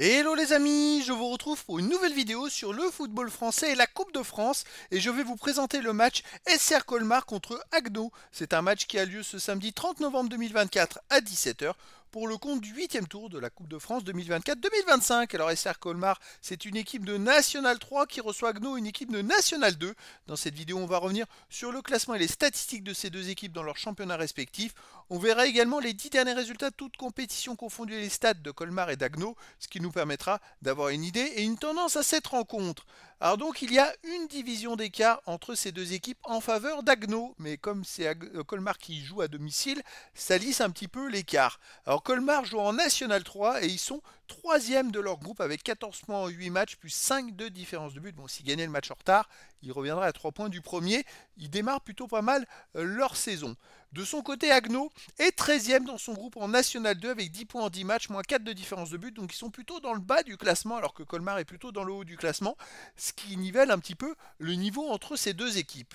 Hello les amis, je vous retrouve pour une nouvelle vidéo sur le football français et la Coupe de France et je vais vous présenter le match SR Colmar contre Agno. C'est un match qui a lieu ce samedi 30 novembre 2024 à 17h pour le compte du 8e tour de la Coupe de France 2024-2025. Alors SR Colmar, c'est une équipe de National 3 qui reçoit Agno, une équipe de National 2. Dans cette vidéo, on va revenir sur le classement et les statistiques de ces deux équipes dans leurs championnats respectifs. On verra également les 10 derniers résultats, toutes compétitions confondues, les stats de Colmar et d'Agno, ce qui nous permettra d'avoir une idée et une tendance à cette rencontre. Alors donc il y a une division d'écart entre ces deux équipes en faveur d'Agno, mais comme c'est Colmar qui joue à domicile, ça lisse un petit peu l'écart. Alors Colmar joue en National 3 et ils sont troisième de leur groupe avec 14 points en 8 matchs plus 5 de différence de but. Bon, s'ils gagnaient le match en retard, ils reviendraient à 3 points du premier. Ils démarrent plutôt pas mal leur saison. De son côté, Agno est 13e dans son groupe en National 2 avec 10 points en 10 matchs, moins 4 de différence de but. Donc ils sont plutôt dans le bas du classement alors que Colmar est plutôt dans le haut du classement, ce qui nivelle un petit peu le niveau entre ces deux équipes.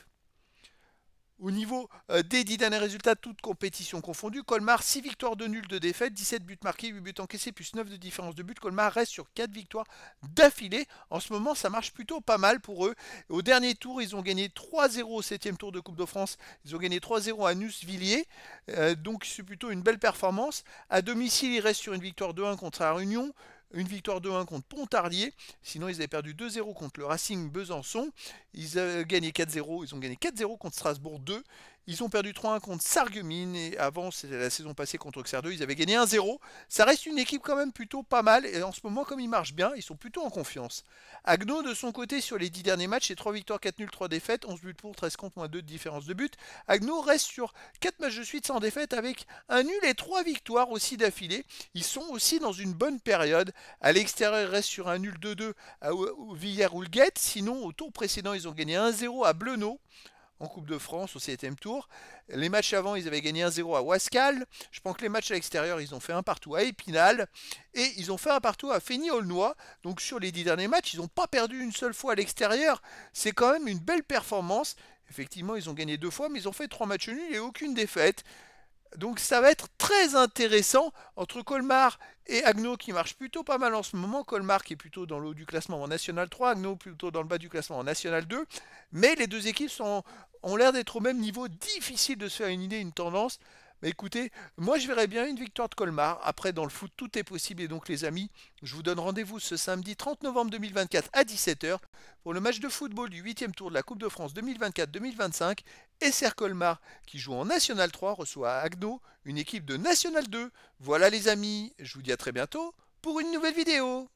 Au niveau des 10 derniers résultats, toutes compétitions confondues, Colmar 6 victoires de nul, 2 défaites, 17 buts marqués, 8 buts encaissés, plus 9 de différence de but. Colmar reste sur 4 victoires d'affilée. En ce moment, ça marche plutôt pas mal pour eux. Au dernier tour, ils ont gagné 3-0 au 7e tour de Coupe de France. Ils ont gagné 3-0 à Nussvilliers. Donc c'est plutôt une belle performance. À domicile, ils restent sur une victoire 2-1 contre la Réunion. Une victoire 2-1 contre Pontarlier. Sinon, ils avaient perdu 2-0 contre le Racing Besançon. Ils avaient gagné 4-0. Ils ont gagné 4-0 contre Strasbourg 2. Ils ont perdu 3-1 contre Sarreguemines. Et avant, c'était la saison passée contre Auxerre 2. Ils avaient gagné 1-0. Ça reste une équipe quand même plutôt pas mal. Et en ce moment, comme ils marchent bien, ils sont plutôt en confiance. Agno, de son côté, sur les 10 derniers matchs, c'est 3 victoires, 4 nuls, 3 défaites. 11 buts pour, 13 contre, moins 2 de différence de but. Agno reste sur 4 matchs de suite sans défaite avec un nul et 3 victoires aussi d'affilée. Ils sont aussi dans une bonne période. À l'extérieur, ils restent sur un nul 2-2 à Villers-Houlguette. Sinon, au tour précédent, ils ont gagné 1-0 à Blenot en Coupe de France au 7e tour. Les matchs avant, ils avaient gagné 1-0 à Wascal. Je pense que les matchs à l'extérieur, ils ont fait un partout à Épinal. Et ils ont fait un partout à Fény-Aulnois. Donc sur les 10 derniers matchs, ils n'ont pas perdu une seule fois à l'extérieur. C'est quand même une belle performance. Effectivement, ils ont gagné 2 fois, mais ils ont fait 3 matchs nuls et aucune défaite. Donc ça va être très intéressant entre Colmar et Agno qui marche plutôt pas mal en ce moment. Colmar qui est plutôt dans le haut du classement en National 3, Agno plutôt dans le bas du classement en National 2. Mais les deux équipes ont l'air d'être au même niveau. Difficile de se faire une idée, une tendance. Mais écoutez, moi je verrais bien une victoire de Colmar. Après, dans le foot, tout est possible. Et donc les amis, je vous donne rendez-vous ce samedi 30 novembre 2024 à 17h pour le match de football du 8e tour de la Coupe de France 2024-2025. SR Colmar, qui joue en National 3, reçoit Agno, une équipe de National 2. Voilà les amis, je vous dis à très bientôt pour une nouvelle vidéo.